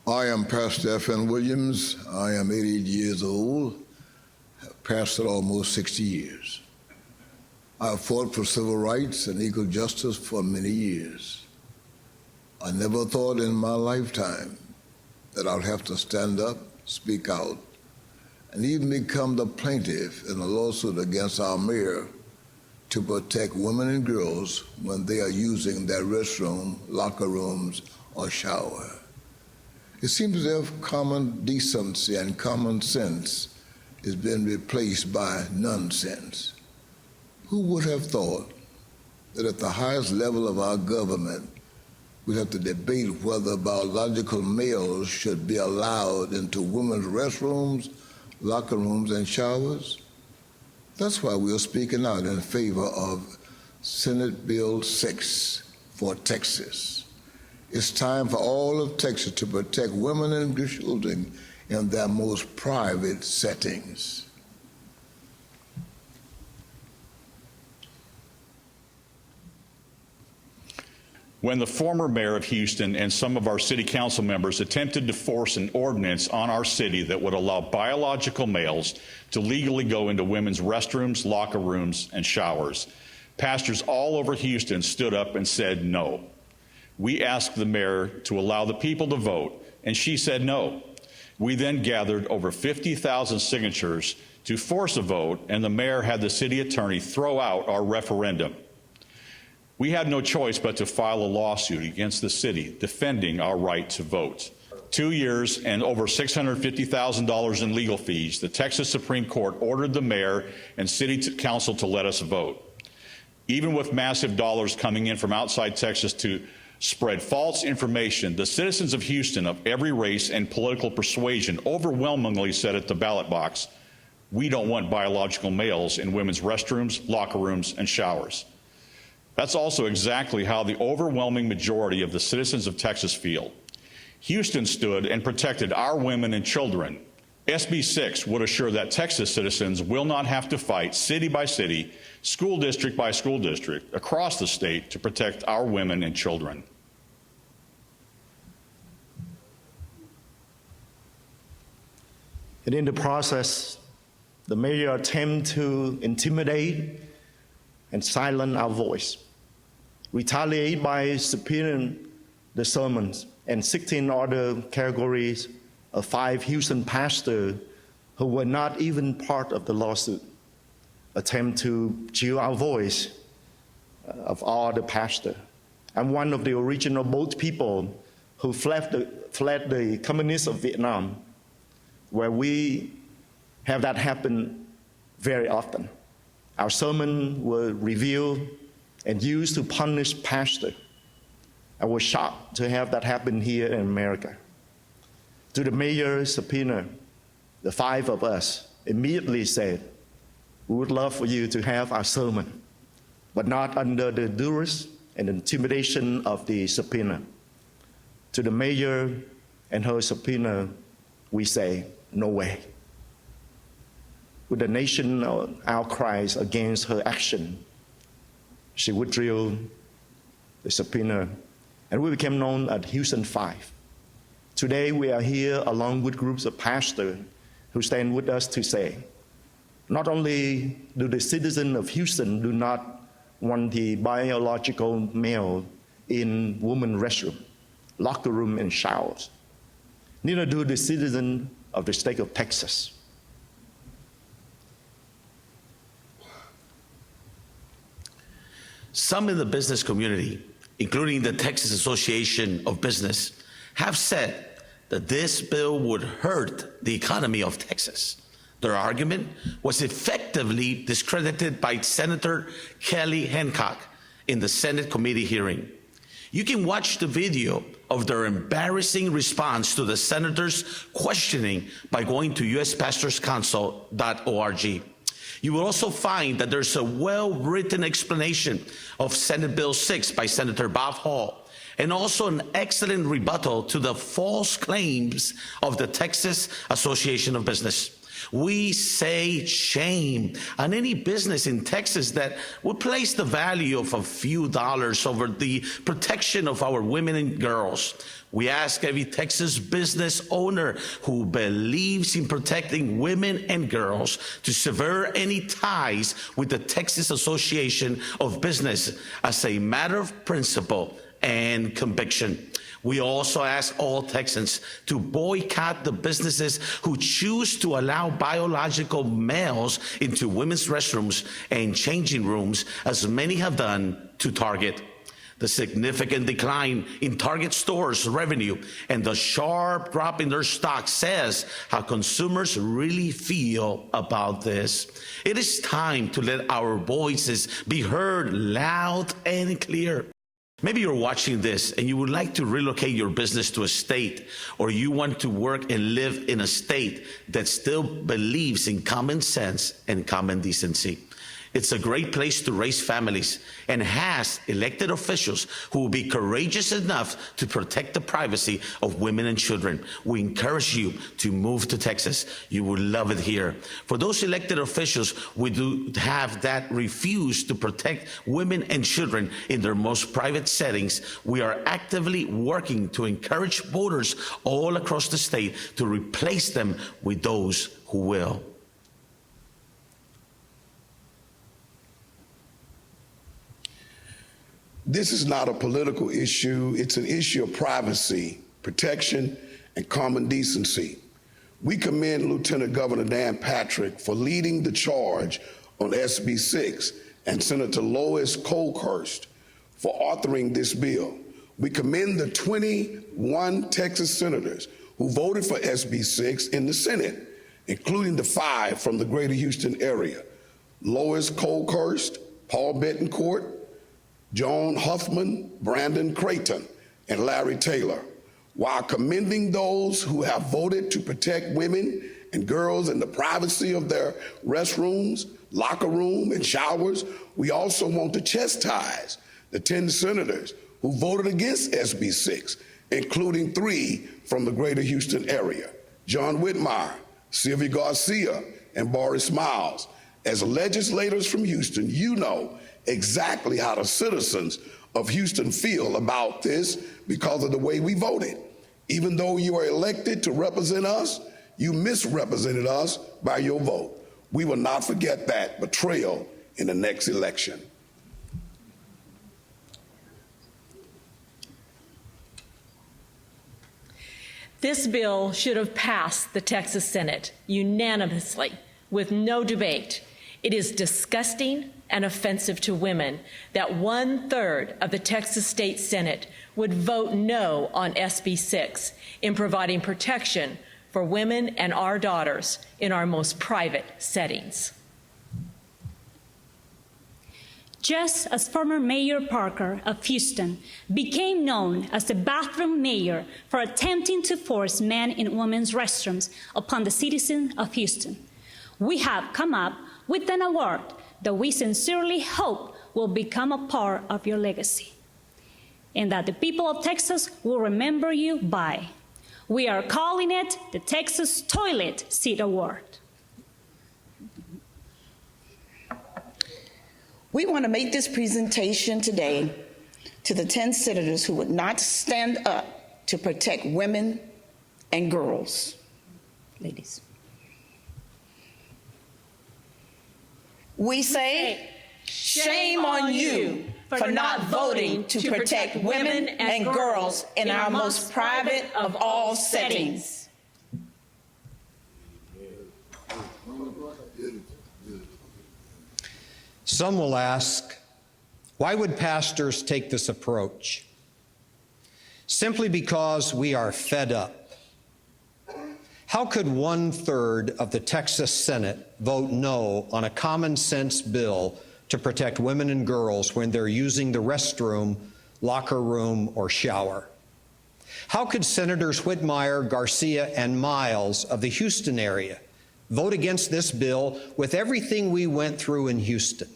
I am Pastor F.N. Williams. I am 88 years old, have pastored almost 60 years. I have fought for civil rights and equal justice for many years. I never thought in my lifetime that I'd have to stand up, speak out, and even become the plaintiff in a lawsuit against our mayor to protect women and girls when they are using their restroom, locker rooms, or shower. It seems as if common decency and common sense is being replaced by nonsense. Who would have thought that at the highest level of our government, we have to debate whether biological males should be allowed into women's restrooms, locker rooms, and showers? That's why we are speaking out in favor of Senate Bill 6 for Texas. It's time for all of Texas to protect women and children in their most private settings. When the former mayor of Houston and some of our city council members attempted to force an ordinance on our city that would allow biological males to legally go into women's restrooms, locker rooms, and showers, pastors all over Houston stood up and said no. We asked the mayor to allow the people to vote, and she said no. We then gathered over 50,000 signatures to force a vote, and the mayor had the city attorney throw out our referendum. We had no choice but to file a lawsuit against the city defending our right to vote. 2 years and over $650,000 in legal fees, the Texas Supreme Court ordered the mayor and city council to let us vote. Even with massive dollars coming in from outside Texas to spread false information, the citizens of Houston of every race and political persuasion overwhelmingly said at the ballot box, we don't want biological males in women's restrooms, locker rooms, and showers. That's also exactly how the overwhelming majority of the citizens of Texas feel. Houston stood and protected our women and children. SB 6 would assure that Texas citizens will not have to fight city by city, school district by school district, across the state to protect our women and children. And in the process, the mayor attempted to intimidate and silence our voice, retaliate by subpoenaing the sermons and 16 other categories of 5 Houston pastors who were not even part of the lawsuit, attempt to chill our voice of all the pastors. I'm one of the original boat people who fled the communists of Vietnam, where we have that happen very often. Our sermons were revealed and used to punish pastors. I was shocked to have that happen here in America. To the mayor's subpoena, the 5 of us immediately said, we would love for you to have our sermon, but not under the duress and intimidation of the subpoena. To the mayor and her subpoena, we say, no way. With the nation outcries against her action, she withdrew the subpoena, and we became known as Houston 5. Today, we are here along with groups of pastors who stand with us to say, not only do the citizens of Houston do not want the biological male in women's restroom, locker room, and showers, neither do the citizens of the state of Texas. Some in the business community, including the Texas Association of Business, have said that this bill would hurt the economy of Texas. Their argument was effectively discredited by Senator Kelly Hancock in the Senate committee hearing. You can watch the video of their embarrassing response to the senator's questioning by going to uspastorscouncil.org. You will also find that there's a well-written explanation of Senate Bill 6 by Senator Bob Hall, and also an excellent rebuttal to the false claims of the Texas Association of Business. We say shame on any business in Texas that would place the value of a few dollars over the protection of our women and girls. We ask every Texas business owner who believes in protecting women and girls to sever any ties with the Texas Association of Business as a matter of principle and conviction. We also ask all Texans to boycott the businesses who choose to allow biological males into women's restrooms and changing rooms, as many have done to Target. The significant decline in Target stores' revenue and the sharp drop in their stock says how consumers really feel about this. It is time to let our voices be heard loud and clear. Maybe you're watching this and you would like to relocate your business to a state, or you want to work and live in a state that still believes in common sense and common decency. It's a great place to raise families and has elected officials who will be courageous enough to protect the privacy of women and children. We encourage you to move to Texas. You will love it here. For those elected officials we do have that refuse to protect women and children in their most private settings, we are actively working to encourage voters all across the state to replace them with those who will. This is not a political issue. It's an issue of privacy, protection, and common decency. We commend Lieutenant Governor Dan Patrick for leading the charge on SB 6 and Senator Lois Colhurst for authoring this bill. We commend the 21 Texas senators who voted for SB 6 in the Senate, including the 5 from the greater Houston area: Lois Colhurst, Paul Bettencourt, Joan Huffman, Brandon Creighton, and Larry Taylor, while commending those who have voted to protect women and girls in the privacy of their restrooms, locker room, and showers. We also want to chastise the 10 senators who voted against SB 6, including 3 from the greater Houston area: John Whitmire, Sylvia Garcia, and Boris Miles. As legislators from Houston, you know exactly how the citizens of Houston feel about this because of the way we voted. Even though you are elected to represent us, you misrepresented us by your vote. We will not forget that betrayal in the next election. This bill should have passed the Texas Senate unanimously with no debate. It is disgusting and offensive to women that 1/3 of the Texas State Senate would vote no on SB 6 in providing protection for women and our daughters in our most private settings. Just as former Mayor Parker of Houston became known as the bathroom mayor for attempting to force men in women's restrooms upon the citizens of Houston, we have come up with an award that we sincerely hope will become a part of your legacy, and that the people of Texas will remember you by. We are calling it the Texas Toilet Seat Award. We want to make this presentation today to the 10 senators who would not stand up to protect women and girls. Ladies. We say, shame on you for not voting to protect women and girls in our most private of all settings. Some will ask, why would pastors take this approach? Simply because we are fed up. How could 1/3 of the Texas Senate vote no on a common sense bill to protect women and girls when they're using the restroom, locker room, or shower? How could Senators Whitmire, Garcia, and Miles of the Houston area vote against this bill with everything we went through in Houston?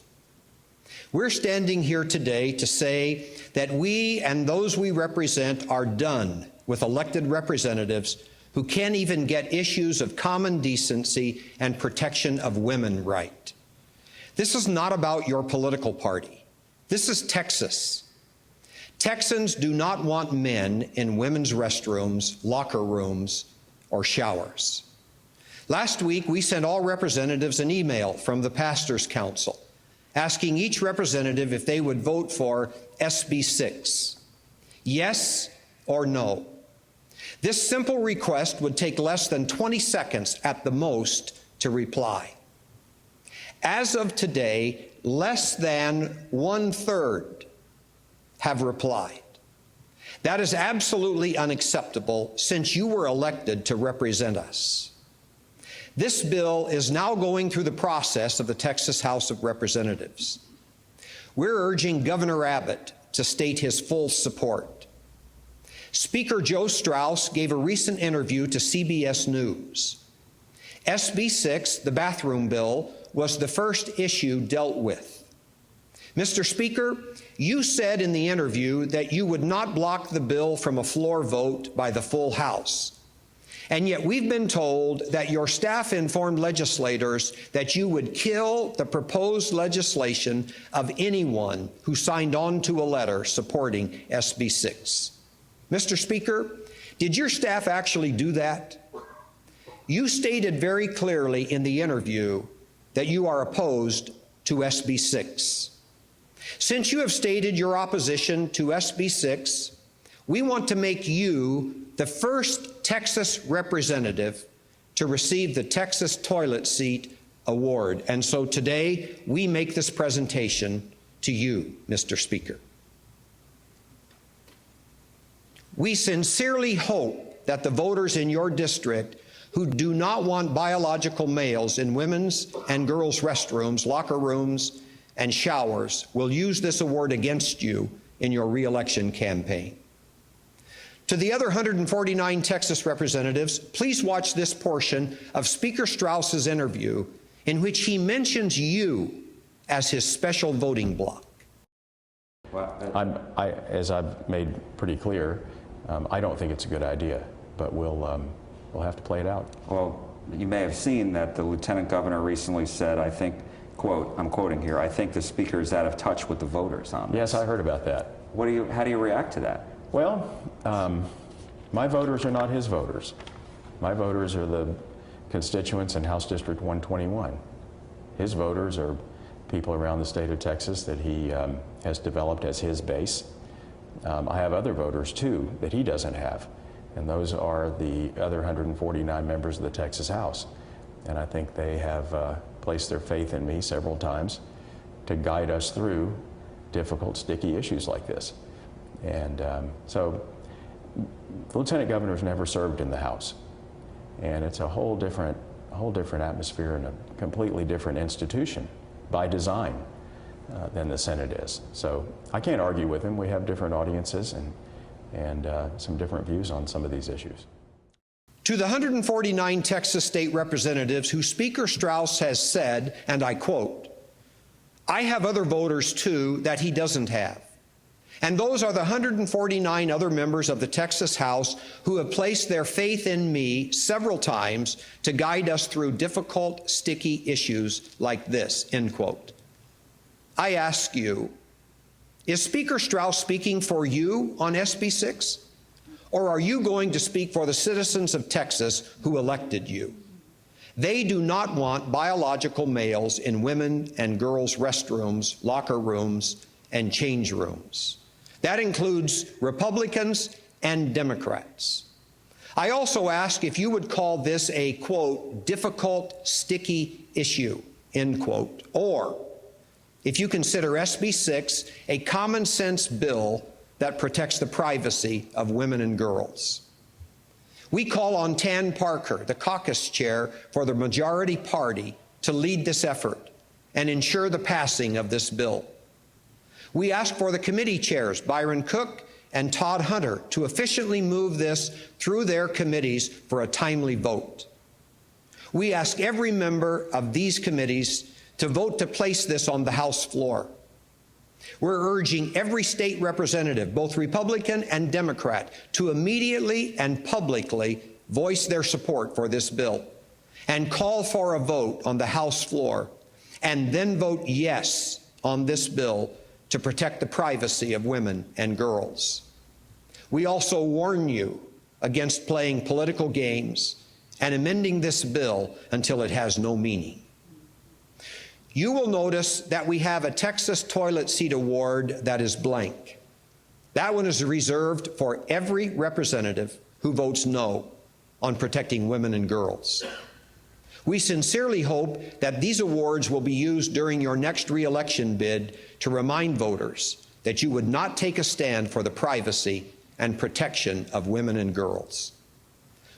We're standing here today to say that we and those we represent are done with elected representatives who can't even get issues of common decency and protection of women right. This is not about your political party. This is Texas. Texans do not want men in women's restrooms, locker rooms, or showers. Last week, we sent all representatives an email from the Pastors' Council asking each representative if they would vote for SB 6, yes or no. This simple request would take less than 20 seconds at the most to reply. As of today, less than 1/3 have replied. That is absolutely unacceptable since you were elected to represent us. This bill is now going through the process of the Texas House of Representatives. We're urging Governor Abbott to state his full support. Speaker Joe Straus gave a recent interview to CBS News. SB 6, the bathroom bill, was the first issue dealt with. Mr. Speaker, you said in the interview that you would not block the bill from a floor vote by the full House. And yet we've been told that your staff informed legislators that you would kill the proposed legislation of anyone who signed on to a letter supporting SB 6. Mr. Speaker, did your staff actually do that? You stated very clearly in the interview that you are opposed to SB 6. Since you have stated your opposition to SB 6, we want to make you the first Texas representative to receive the Texas Toilet Seat Award. And so today, we make this presentation to you, Mr. Speaker. We sincerely hope that the voters in your district who do not want biological males in women's and girls' restrooms, locker rooms, and showers will use this award against you in your re-election campaign. To the other 149 Texas representatives, please watch this portion of Speaker Straus's interview in which he mentions you as his special voting bloc. Well, as I've made pretty clear, I don't think it's a good idea, but we'll have to play it out. Well, you may have seen that the Lieutenant Governor recently said, I think, quote, I'm quoting here, I think the Speaker is out of touch with the voters on this. Yes, I heard about that. How do you react to that? Well, my voters are not his voters. My voters are the constituents in House District 121. His voters are people around the state of Texas that he has developed as his base. I have other voters, too, that he doesn't have, and those are the other 149 members of the Texas House. And I think they have placed their faith in me several times to guide us through difficult, sticky issues like this. And so the Lieutenant Governor's never served in the House, and it's a whole different atmosphere and a completely different institution by design than the Senate is. So I can't argue with him. We have different audiences and some different views on some of these issues. To the 149 Texas state representatives who Speaker Straus has said, and I quote, I have other voters too that he doesn't have. And those are the 149 other members of the Texas House who have placed their faith in me several times to guide us through difficult, sticky issues like this, end quote. I ask you, is Speaker Straus speaking for you on SB 6? Or are you going to speak for the citizens of Texas who elected you? They do not want biological males in women and girls' restrooms, locker rooms, and change rooms. That includes Republicans and Democrats. I also ask if you would call this a, quote, difficult, sticky issue, end quote, or if you consider SB 6 a common sense bill that protects the privacy of women and girls. We call on Tan Parker, the caucus chair for the majority party, to lead this effort and ensure the passing of this bill. We ask for the committee chairs, Byron Cook and Todd Hunter, to efficiently move this through their committees for a timely vote. We ask every member of these committees to vote to place this on the House floor. We're urging every state representative, both Republican and Democrat, to immediately and publicly voice their support for this bill and call for a vote on the House floor, and then vote yes on this bill to protect the privacy of women and girls. We also warn you against playing political games and amending this bill until it has no meaning. You will notice that we have a Texas toilet seat award that is blank. That one is reserved for every representative who votes no on protecting women and girls. We sincerely hope that these awards will be used during your next re-election bid to remind voters that you would not take a stand for the privacy and protection of women and girls.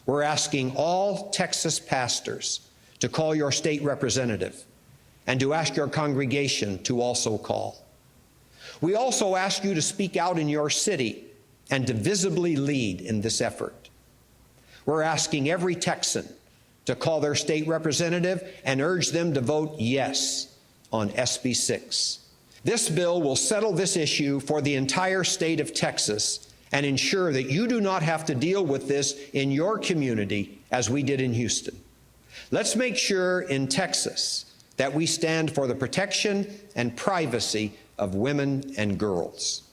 We're asking all Texas pastors to call your state representative and to ask your congregation to also call. We also ask you to speak out in your city and to visibly lead in this effort. We're asking every Texan to call their state representative and urge them to vote yes on SB 6. This bill will settle this issue for the entire state of Texas and ensure that you do not have to deal with this in your community as we did in Houston. Let's make sure in Texas that we stand for the protection and privacy of women and girls.